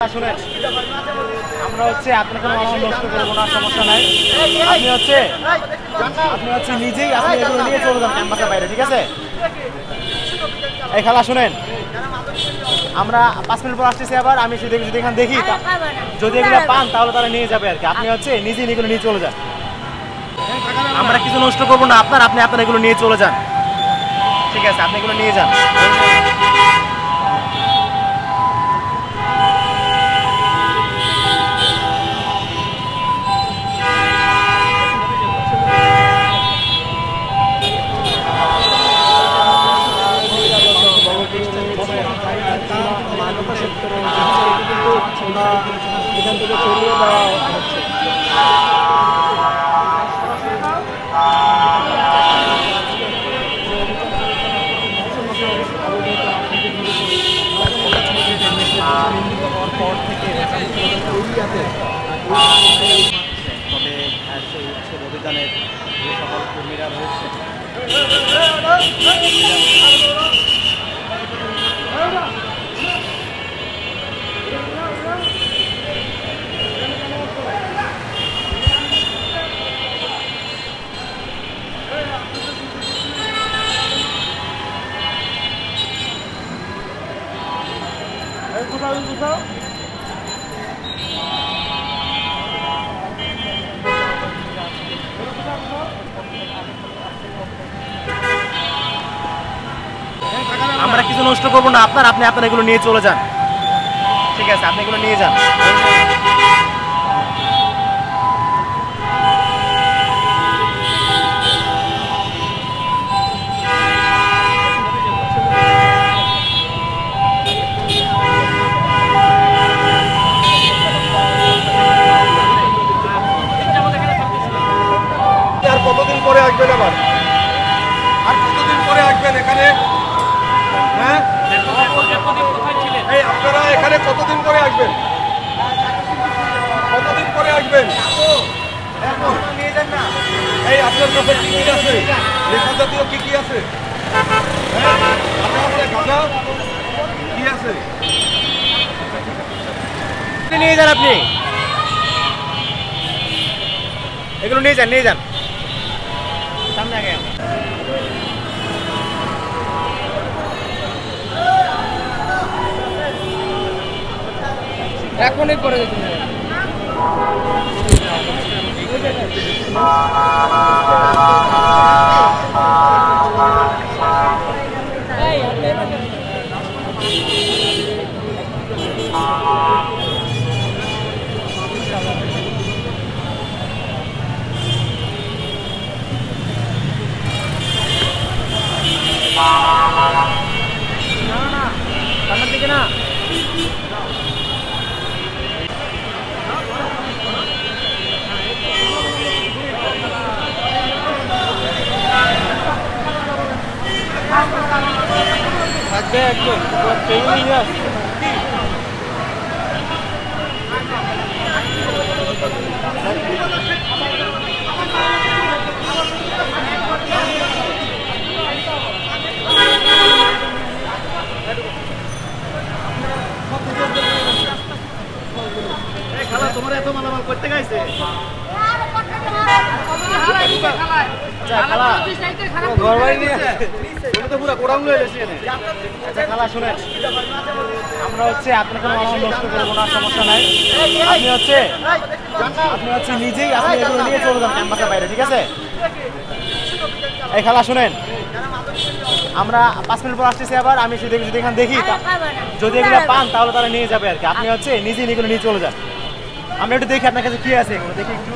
শুনেন, আমরা আপনার কোনো অনলাইন নষ্ট করবো না, সমস্যা নাই। আপনি নিজেই আপনি এগুলো নিয়ে চলে যান ক্যাম্পাসের বাইরে, ঠিক আছে? এই খেলা শুনেন, আমরা 5 মিনিট পর আসতেছি। আবার আমি যদি এখানে দেখি, যদি এগুলো পান তাহলে তারা নিয়ে যাবে আর কি। আপনি নিজেই এগুলো নিয়ে চলে যান। আমরা কিছু নষ্ট করবো না আপনি এগুলো নিয়ে চলে যান, ঠিক আছে? আপনি এগুলো নিয়ে যান। এখান থেকে সরিয়ে দেওয়া হচ্ছে। পর থেকে তবে সেই উচ্ছেদ অভিযানের যে সকল কর্মীরা রয়েছে আমরা কিছু নষ্ট করবো না আপনি এগুলো নিয়ে চলে যান, ঠিক আছে? আপনি এগুলো নিয়ে যান। আর কতদিন পরে আসবেন? আবার আর কতদিন পরে আসবেন এখানে? হ্যাঁ, এই আপনারা এখানে কতদিন পরে আসবেন? কতদিন পরে আসবেন? এই আপনার কাছে কি কি আছে? লেখা জাতীয় কি আছে? হ্যাঁ, আপনার কাছে গাঁজা কি আছে? নিয়ে যান, আপনি এগুলো নিয়ে যান সামনে আগে। এখনই করে দিতে সামনের দিকে না। থাকবে একদম ট্রেনিং আছে। খালা তোমার এত মালামাল করতে গাইছে? আমরা আপনার কোনো অনলাইন নষ্ট করবো না, সমস্যা নাই। আপনি নিজেই আপনি এগুলো নিয়ে চলে যান ক্যাম্পাসের বাইরে, ঠিক আছে? এই খেলা শুনেন, আমরা 5 মিনিট পর আসতেছি। আবার আমি যদি এখানে দেখি, যদি এগুলো পান তাহলে তারা নিয়ে যাবে আর কি। আপনি নিজেই এগুলো নিয়ে চলে যান। আমরা একটু দেখি আপনার কাছে কি আছে, এগুলো দেখি একটু।